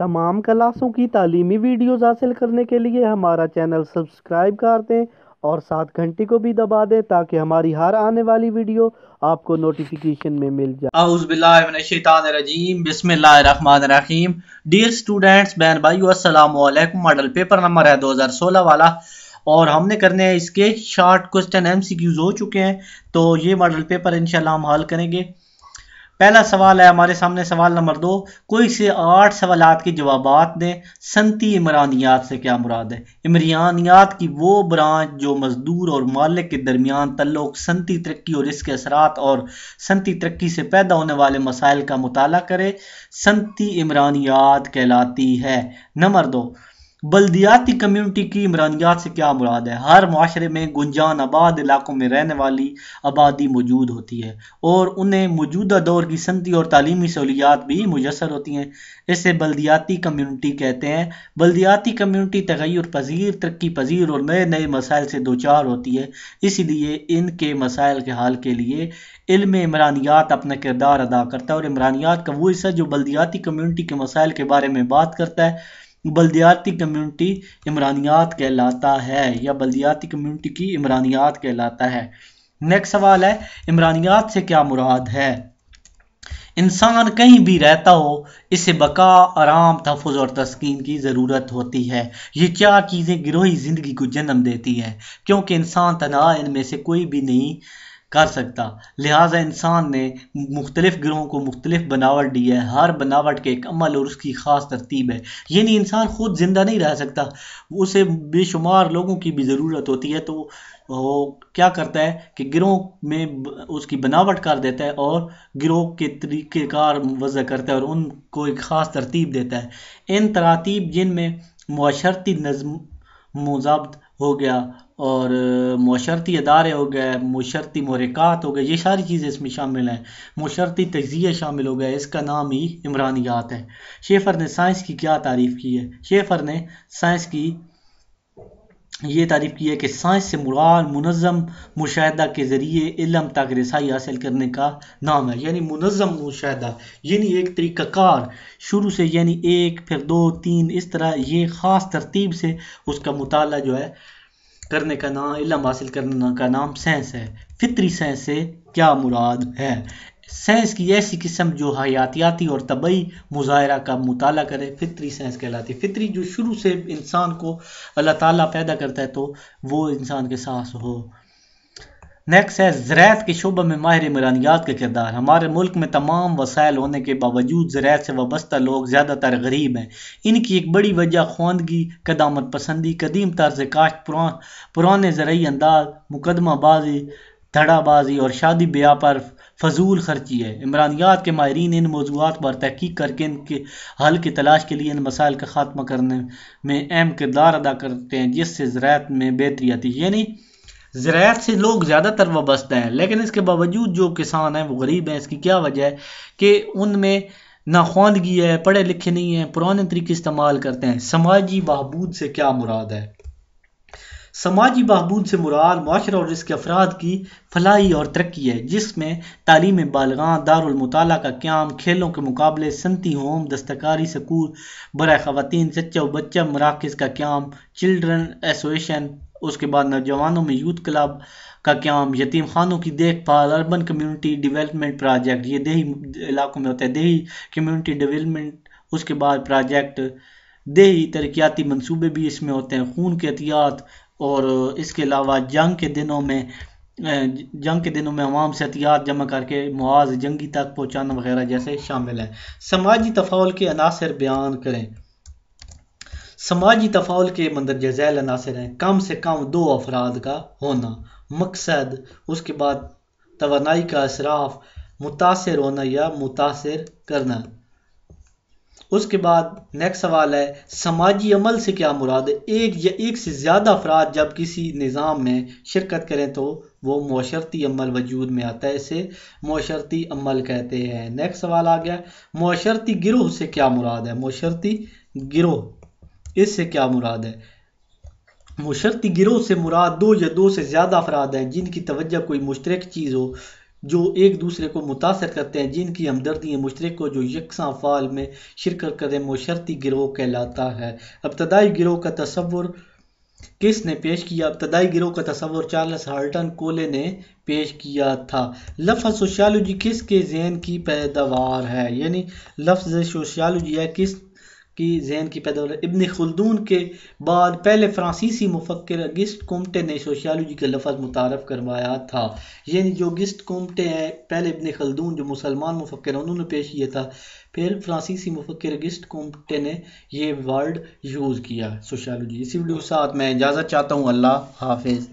तमाम क्लासों की तालीमी वीडियोज़ हासिल करने के लिए हमारा चैनल सब्सक्राइब कर दें और साथ घंटी को भी दबा दें ताकि हमारी हर आने वाली वीडियो आपको नोटिफिकेशन में मिल जाए। औज़ुबिल्लाहिमिनश्शैतानिर्रजीम बिस्मिल्लाहिर्रहमानिर्रहीम। डियर स्टूडेंट्स, बहन भाइयों, अस्सलाम वालेकुम। मॉडल पेपर नंबर है 2016 वाला और हमने करने हैं इसके शॉर्ट क्वेश्चन एमसीक्यूज हो चुके हैं, तो ये मॉडल पेपर इंशाल्लाह हम हल करेंगे। पहला सवाल है हमारे सामने, सवाल नंबर 2, कोई से 8 सवालात के जवाबात दें। सनती इमरानियात से क्या मुराद है? इमरानियात की वो ब्रांच जो मजदूर और मालिक के दरमियान तल्लुक, सनती तरक्की और इसके असरात और सनती तरक्की से पैदा होने वाले मसाइल का मुताला करे, सनती इमरानियात कहलाती है। नंबर 2, बल्दियाती कम्युनिटी की इमरानियात से क्या मुराद है? हर माशरे में गुंजान आबाद इलाकों में रहने वाली आबादी मौजूद होती है और उन्हें मौजूदा दौर की सनती और तालीमी सहूलियात भी मुयसर होती हैं। इसे बल्दियाती कम्युनिटी कहते हैं। बल्दियाती कम्युनिटी तगय्युर पजीर, तरक्की पजीर और नए नए मसाइल से दोचार होती है, इसलिए इनके मसाइल के हल के लिए इल्म इमरानियात अपना किरदार अदा करता है। और इमरानियात का वो हिस्सा जो बल्दियाती कम्युनिटी के मसाइल के बारे में बात करता है, बल्दियाती कम्युनिटी इमरानियात कहलाता है या बल्दियाती कम्युनिटी की इमरानियात कहलाता है। नेक्स्ट सवाल है, इमरानियात से क्या मुराद है? इंसान कहीं भी रहता हो, इसे बका, आराम, तहफ़्फ़ुज़ और तस्कीन की ज़रूरत होती है। ये चार चीज़ें गिरोही ज़िंदगी को जन्म देती हैं, क्योंकि इंसान तन्हा इनमें से कोई भी नहीं कर सकता। लिहाजा इंसान ने मुख्तलिफ गिरोहों को मुख्तलिफ बनावट दी है। हर बनावट के एक अमल और उसकी ख़ास तरतीब है। यानी इंसान खुद ज़िंदा नहीं रह सकता, उसे बेशुमार लोगों की भी ज़रूरत होती है। तो वो क्या करता है कि गिरोह में उसकी बनावट कर देता है और गिरोह के तरीक़ेकार वज़ा करता है और उनको एक ख़ास तरतीब देता है। इन तरातीब जिनमें मुअशरती नज़्म मुज़ाब्त हो गया और मुअशरती अदारे हो गए, मुअशरती मुहर्रिकात हो गए, ये सारी चीज़ें इसमें शामिल हैं। मुअशरती तज्ज़िया शामिल हो गया, इसका नाम ही इमरानियात है। शेफर ने साइंस की क्या तारीफ़ की है? शेफर ने साइंस की ये तारीफ़ की है कि साइंस से मुराद मुनज़्ज़म मुशाहिदा के ज़रिए इल्म तक रसाई हासिल करने का नाम है। यानी मुनज़्ज़म मुशाहिदा यानी एक तरीक़ाकार शुरू से, यानी 1 फिर 2 3 इस तरह ये ख़ास तरतीब से उसका मुताला जो है करने का नाम, इल्म हासिल करने का नाम साइंस है। फितरी साइंस से क्या मुराद है? साइंस की ऐसी किस्म जो हयातियाती और तबई मुज़ाहरा का मुताला करे, फितरी साइंस कहलाती है। फितरी जो शुरू से इंसान को अल्लाह ताला पैदा करता है तो वो इंसान के साथ हो। नेक्स्ट है, ज़राअत के शोबे में माहिर इमरानियात का किरदार। हमारे मुल्क में तमाम वसाइल होने के बावजूद ज़राअत से वाबस्ता लोग ज़्यादातर गरीब हैं। इनकी एक बड़ी वजह ख्वानगी, कदामत पसंदी, कदीम तर्ज काश्त, पुराने ज़रई अंदाज, मुकदमाबाजी, धड़ाबाजी और शादी ब्याह पर फजूल खर्ची है। इमरानियात के माहिरीन इन मौज़ूआत पर तहकीक करके इनके हल की तलाश के लिए इन मसाइल का खात्मा करने में अहम किरदार अदा करते हैं, जिससे ज़राअत में बेहतरी आती है। यानी ज़राअत से लोग ज़्यादातर वाबस्ता हैं, लेकिन इसके बावजूद जो किसान हैं वो गरीब हैं। इसकी क्या वजह है कि उनमें ना ख्वानगी है, पढ़े लिखे नहीं हैं, पुराने तरीके इस्तेमाल करते हैं। समाजी बहबूद से क्या मुराद है? समाजी बहबूद से मुराद माशरा और इसके अफराद की फलाही और तरक्की है, जिसमें तालीम बालिगान, दारुल मुताला का क़याम, खेलों के मुकाबले, सनती होम, दस्तकारी स्कूल बराए ख़वातीन, सच्चा व बच्चा मराकज़ का क़याम, चिल्ड्रन एसोसिएशन, उसके बाद नौजवानों में यूथ क्लब का क़याम, यतीम खानों की देखभाल, अर्बन कम्युनिटी डेवलपमेंट प्रोजेक्ट, ये देही इलाकों में होता है, देही कम्युनिटी डेवलपमेंट, उसके बाद प्रोजेक्ट, देही तरक्याती मंसूबे भी इसमें होते हैं, खून के एहतियात, और इसके अलावा जंग के दिनों में अवाम से एहतियात जमा करके मुआज जंगी तक पहुँचाना वगैरह जैसे शामिल हैं। समाजी तफ़ाउल के अनासर बयान करें। समाजी तफ़ाउल के मंदरजा झैल अनासर हैं, कम से कम 2 अफराद का होना, मकसद, उसके बाद तवानाई का इसराफ, मुतासिर होना या मुतासिर करना। उसके बाद नेक्स्ट सवाल है, समाजी अमल से क्या मुराद है? एक या एक से ज़्यादा अफराद जब किसी निज़ाम में शिरकत करें तो वो मुअशरती अमल वजूद में आता है, इसे मुअशरती अमल कहते हैं। नेक्स्ट सवाल आ गया, मुअशरती गिरोह से क्या मुराद है? मुअशरती गिरोह, इससे क्या मुराद है? मुअशरती गिरोह से मुराद 2 या 2 से ज़्यादा अफराद हैं जिनकी तवज्जो कोई मुश्तरक चीज़ हो جو ایک دوسرے کو متاثر کرتے ہیں، جن کی ہمدردی مشترک ہو، جو یکساں افعال میں شرکت کریں، معاشرتی گروہ کہلاتا ہے۔ ابتدائی گروہ کا تصور کس نے پیش کیا؟ ابتدائی گروہ کا تصور چارلس ہالٹن کولے نے پیش کیا تھا۔ لفظ سوشیالوجی کس کے ذہن کی پیداوار ہے؟ یعنی لفظ سوشیالوجی ہے کس کی ذہن کی پیداوار ہے؟ ابن خلدون کے بعد پہلے فرانسیسی مفکر اگسٹ کومٹے نے سوشیالوجی کا لفظ متعارف کروایا تھا۔ یعنی جو اگسٹ کومٹے ہیں، پہلے ابن خلدون جو مسلمان مفکر ہیں انہوں نے پیش کیا تھا، پھر فرانسیسی مفکر اگسٹ کومٹے نے یہ ورڈ یوز کیا سوشیالوجی۔ اسی ویڈیو کے ساتھ میں اجازت چاہتا ہوں، اللہ حافظ۔